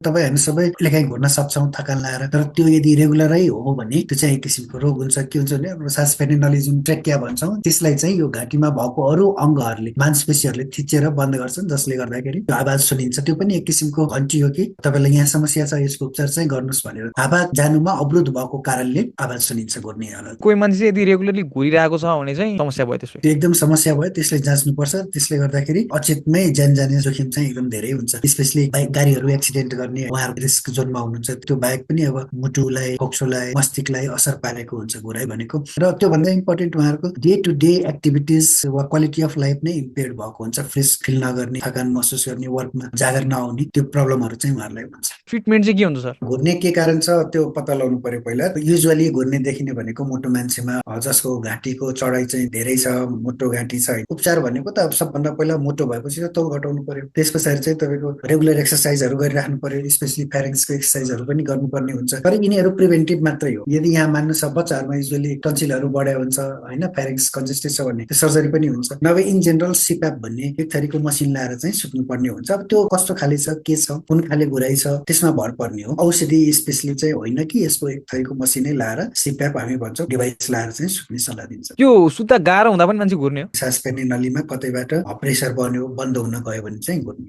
तपाईँ हामी सबै कहिलेकाहीँ घुर्न सक्छौँ थकान लाएर, तर त्यो यदि रेगुलरै हो भने त्यो चाहिँ एक किसिमको रोग हुन्छ। के हुन्छ भने अब सास फेर्ने नली जुन ट्रेकिया भन्छौँ, त्यसलाई चाहिँ यो घाँटीमा भएको अरू अङ्गहरूले, मांसपेशीहरूले थिचेर बन्द गर्छन्, जसले गर्दाखेरि त्यो आवाज सुनिन्छ। त्यो पनि एक किसिमको घन्टी हो कि तपाईँलाई यहाँ समस्या छ, यसको उपचार चाहिँ गर्नुहोस् भनेर आवाज जानुमा अवरोध भएको कारणले आवाज सुनिन्छ घुर्ने हालत। कोही मान्छे यदि रेगुलरली घुरिरहेको छ भने चाहिँ समस्या भयो त्यसो। त्यो एकदम समस्या भयो, त्यसलाई जाँच्नुपर्छ। त्यसले गर्दाखेरि अचेतमै ज्यान जाने जोखिम चाहिँ एकदम धेरै हुन्छ। स्पेसली बाइक गाडीहरू एक्सिडेन्ट गर्ने उहाँहरू रिस्क जोनमा हुनुहुन्छ। त्यो बाहेक पनि अब मुटुलाई, फोक्सोलाई, मस्तिष्कलाई असर पारेको हुन्छ घुराइ भनेको। र त्योभन्दा इम्पोर्टेन्ट उहाँहरूको डे टु डे एक्टिभिटिज वा क्वालिटी अफ लाइफ नै इम्पेयर्ड भएको हुन्छ। फ्रेस फिल नगर्ने, थकान महसुस गर्ने, वर्कमा जागर नआउने, त्यो प्रब्लमहरू चाहिँ उहाँहरूलाई हुन्छ। ट्रिटमेन्ट चाहिँ के हुन्छ सर? घुर्ने के कारण छ त्यो पत्ता लगाउनु पर्यो पहिला। युजुअली घुर्ने देखिने भनेको मोटो मान्छेमा जसको घाँटीको चढाइ चाहिँ धेरै छ, मोटो घाँटी छ। उपचार भनेको त अब सबभन्दा पहिला मोटो भएपछि त तौल घटाउनु पर्यो। त्यस पछाडि चाहिँ तपाईँको रेगुलर एक्सर्साइजहरू गरिराख्नु पर्यो, स्पेसली फ्यारिङ्सको एक्सर्साइजहरू पनि गर्नुपर्ने हुन्छ। तर यिनीहरू प्रिभेन्टिभ मात्रै हो। यदि यहाँ मान्नु छ बच्चाहरूमा युजुअली टन्सिलहरू बढ्या हुन्छ होइन, फ्यारिङ्स कन्जेस्टेड छ भने त्यो सर्जरी पनि हुन्छ। नभए इन जेनरल सिप्याप भन्ने एक थरीको मसिन लाएर चाहिँ सुत्नुपर्ने हुन्छ। अब त्यो कस्तो खाले छ, के छ, कुन खाले घुराइ छ, त्यसमा भर पर्ने हो। औषधि स्पेसली चाहिँ होइन कि यसको एक थरीको मसिनै लाएर सिप्याप हामी भन्छौँ, डिभाइस लाएर चाहिँ सुत्ने सल्लाह दिन्छ। त्यो सुत्दा गाह्रो हुँदा पनि मान्छे घुर्ने हो? सास फेर्ने नलीमा कतैबाट प्रेसर बन्यो, बन्द हुन गयो भने चाहिँ घुर्ने हो।